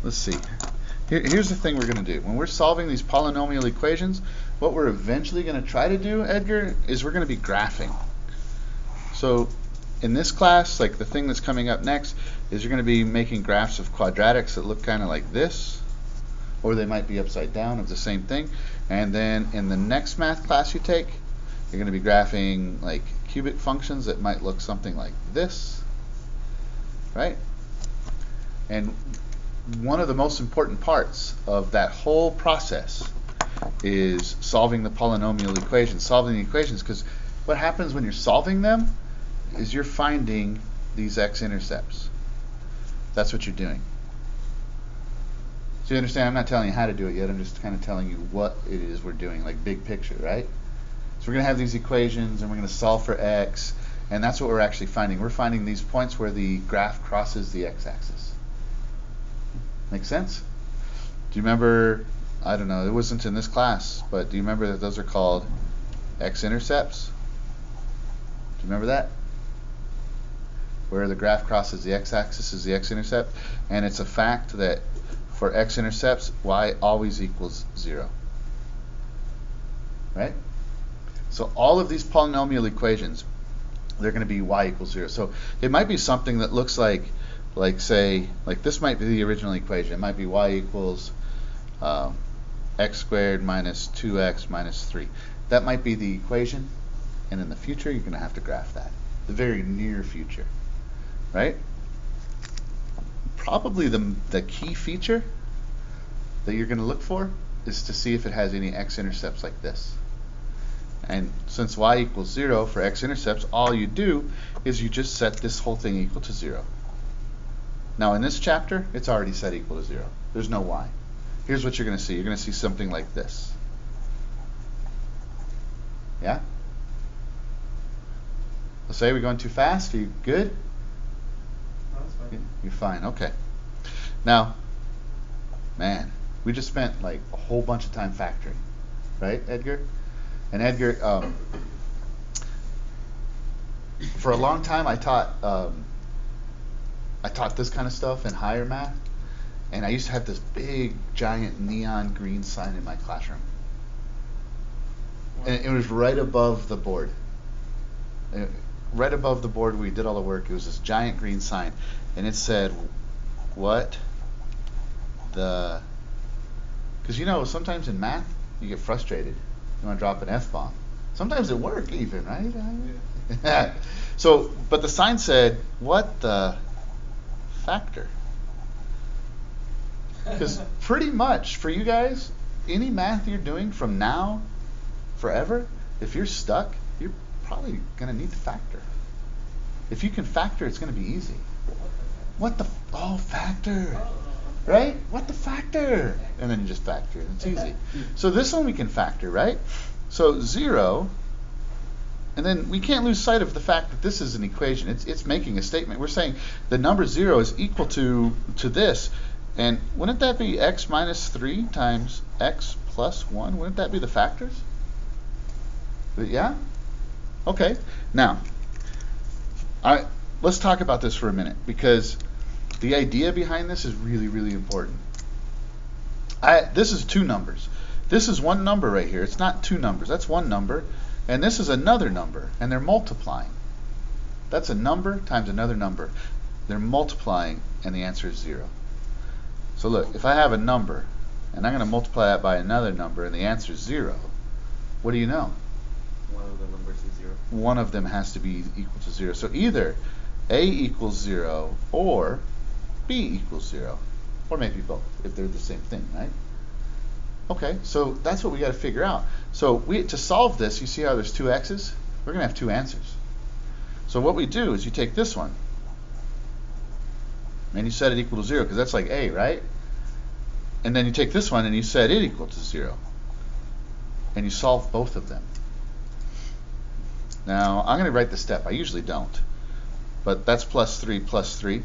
let's see. Here's the thing we're going to do. When we're solving these polynomial equations, what we're eventually going to try to do, Edgar, is we're going to be graphing. So in this class, like the thing that's coming up next, is you're going to be making graphs of quadratics that look kind of like this, or they might be upside down of the same thing. And then in the next math class you take, you're going to be graphing like cubic functions that might look something like this, right? And one of the most important parts of that whole process is solving the polynomial equations, solving the equations, because what happens when you're solving them is you're finding these x-intercepts. That's what you're doing. So you understand, I'm not telling you how to do it yet, I'm just kind of telling you what it is we're doing, like big picture, right? So we're going to have these equations and we're going to solve for x, and that's what we're actually finding. We're finding these points where the graph crosses the x-axis. Make sense? Do you remember, I don't know, it wasn't in this class, but do you remember that those are called x-intercepts? Do you remember that? Where the graph crosses the x-axis is the x-intercept, and it's a fact that for x-intercepts, y always equals 0. Right? So all of these polynomial equations, they're going to be y equals 0. So it might be something that looks like say, like this might be the original equation. It might be y equals x squared minus 2x minus 3. That might be the equation, and in the future you're going to have to graph that. The very near future, right? Probably the key feature that you're going to look for is to see if it has any x-intercepts like this. And since y equals 0 for x-intercepts, all you do is you just set this whole thing equal to 0. Now in this chapter, it's already set equal to 0. There's no y. Here's what you're going to see. You're going to see something like this. Yeah? Let's say we're going too fast. Are you good? No, that's fine. You're fine. Okay. Now, man, we just spent like a whole bunch of time factoring, right, Edgar? And Edgar, for a long time I taught this kind of stuff in higher math, and I used to have this big, giant neon green sign in my classroom. And it was right above the board. Right above the board where we did all the work, it was this giant green sign, and it said, what the... Because you know, sometimes in math, you get frustrated. You want to drop an F-bomb. Sometimes it works even, right? Yeah. So, but the sign said, what the factor? Because pretty much for you guys, any math you're doing from now forever, if you're stuck, you're probably going to need to factor. If you can factor, it's going to be easy. What the factor, right? What the factor? And then you just factor it. It's easy. So this one we can factor, right? So 0, and then we can't lose sight of the fact that this is an equation. It's making a statement. We're saying the number 0 is equal to this, and wouldn't that be x minus 3 times x plus 1? Wouldn't that be the factors? Yeah? Okay. Now, let's talk about this for a minute, because the idea behind this is really, really important. This is two numbers. This is one number right here. It's not two numbers. That's one number. And this is another number. And they're multiplying. That's a number times another number. They're multiplying, and the answer is 0. So look, if I have a number, and I'm going to multiply that by another number, and the answer is 0, what do you know? One of the numbers is 0. One of them has to be equal to 0. So either A equals 0 or B equals 0. Or maybe both, if they're the same thing, right? Okay, so that's what we got to figure out. So to solve this, you see how there's two x's? We're going to have two answers. So what we do is you take this one, and you set it equal to 0, because that's like A, right? And then you take this one, and you set it equal to 0. And you solve both of them. Now, I'm going to write the step. I usually don't. But that's plus 3 plus 3.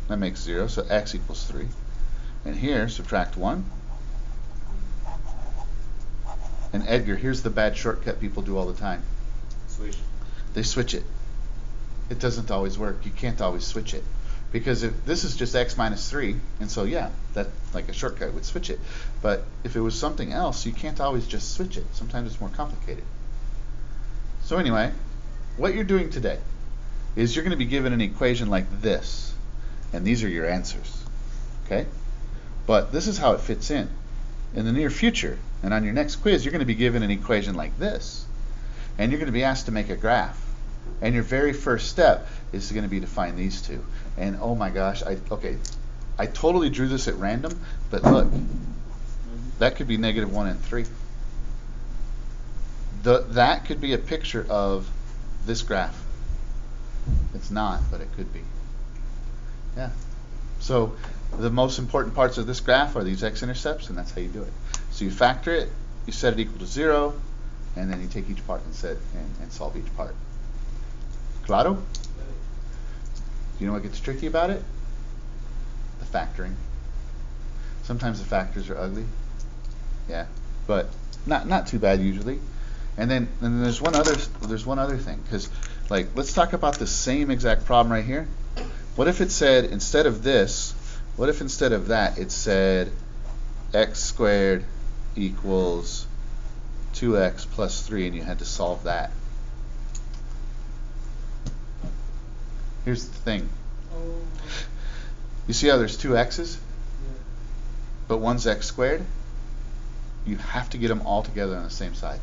That makes 0, so x equals 3. And here, subtract 1. And Edgar, here's the bad shortcut people do all the time. Switch. They switch it. It doesn't always work. You can't always switch it. Because if this is just x minus 3, and so yeah, that like a shortcut would switch it. But if it was something else, you can't always just switch it. Sometimes it's more complicated. So anyway, what you're doing today is you're going to be given an equation like this, and these are your answers. Okay? But this is how it fits in. In the near future, and on your next quiz, you're going to be given an equation like this, and you're going to be asked to make a graph. And your very first step is going to be to find these two. And oh my gosh, I totally drew this at random, but look, that could be -1 and 3. That could be a picture of this graph. It's not, but it could be. Yeah. So the most important parts of this graph are these x-intercepts, and that's how you do it. So you factor it, you set it equal to 0, and then you take each part and solve each part. Claro? Do you know what gets tricky about it? The factoring. Sometimes the factors are ugly. Yeah, but not too bad usually. And then there's one other thing, because like let's talk about the same exact problem right here. What if it said instead of this? What if instead of that it said x squared equals 2x plus 3, and you had to solve that? Here's the thing. You see how there's two x's? But one's x squared? You have to get them all together on the same side.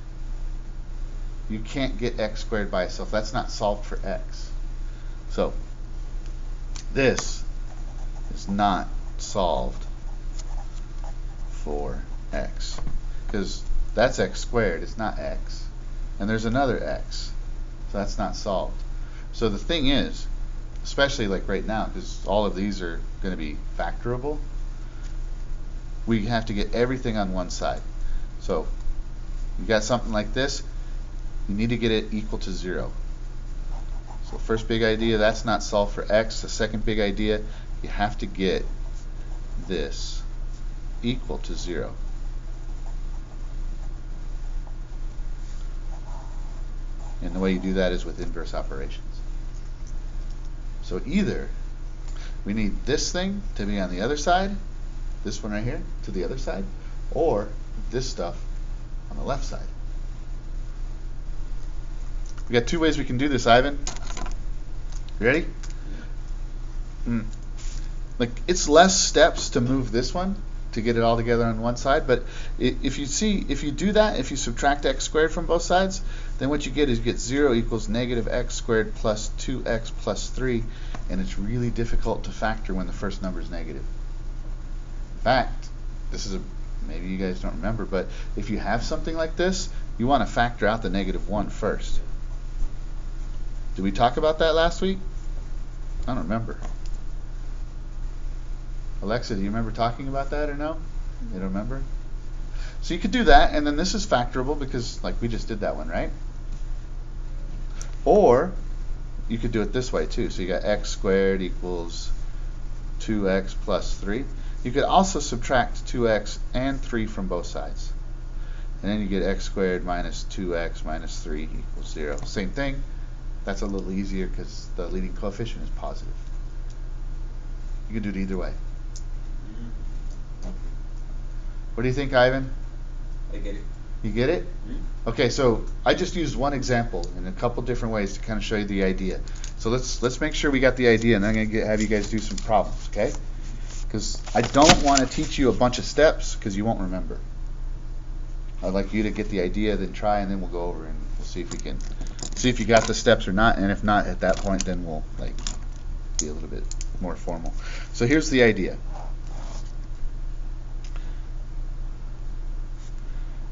You can't get x squared by itself. That's not solved for x. So, this is not solved for x. Because that's x squared, it's not x. And there's another x. So that's not solved. So the thing is, especially like right now, because all of these are going to be factorable, we have to get everything on one side. So you got something like this, you need to get it equal to 0. So first big idea, that's not solved for x. The second big idea, you have to get this equal to 0. And the way you do that is with inverse operations. So either we need this thing to be on the other side, this one right here to the other side, or this stuff on the left side. We got two ways we can do this, Ivan. You ready? Like it's less steps to move this one to get it all together on one side, but if you do that, if you subtract x squared from both sides, then what you get is you get 0 equals -x squared plus 2x plus 3, and it's really difficult to factor when the first number is negative. In fact, this is maybe you guys don't remember, but if you have something like this, you want to factor out the -1 first. Did we talk about that last week? I don't remember. Alexa, do you remember talking about that or no? You don't remember? So you could do that, and then this is factorable because like we just did that one, right? Or you could do it this way too. So you got x squared equals 2x plus 3. You could also subtract 2x and 3 from both sides. And then you get x squared minus 2x minus 3 equals 0. Same thing. That's a little easier because the leading coefficient is positive. You can do it either way. What do you think, Ivan? I get it. You get it? Okay, so I just used one example in a couple different ways to kind of show you the idea. So let's make sure we got the idea, and I'm going to have you guys do some problems, okay? Because I don't want to teach you a bunch of steps because you won't remember. I'd like you to get the idea, then try, and then we'll go over and we'll see if we can see if you got the steps or not. And if not, at that point, then we'll like be a little bit more formal. So here's the idea.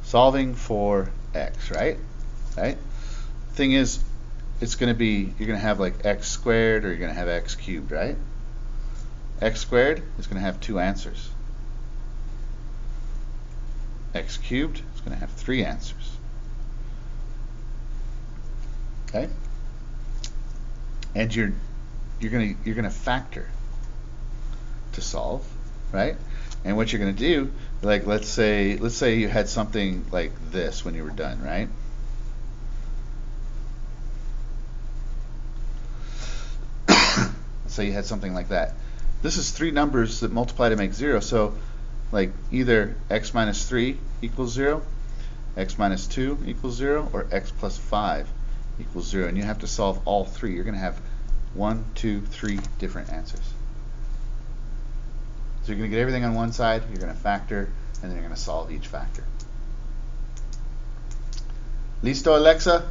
Solving for x, right? Right? Thing is, it's going to be, you're going to have like x squared or you're going to have x cubed, right? X squared is going to have 2 answers. X cubed is going to have 3 answers. Okay? And you're going to factor to solve, right? And what you're going to do, like let's say you had something like this when you were done, right? say you had something like that. This is three numbers that multiply to make 0, so like either x minus 3 equals 0, x minus 2 equals 0, or x plus 5 equals 0. And you have to solve all three. You're going to have 1, 2, 3 different answers. So you're going to get everything on one side, you're going to factor, and then you're going to solve each factor. Listo, Alexa?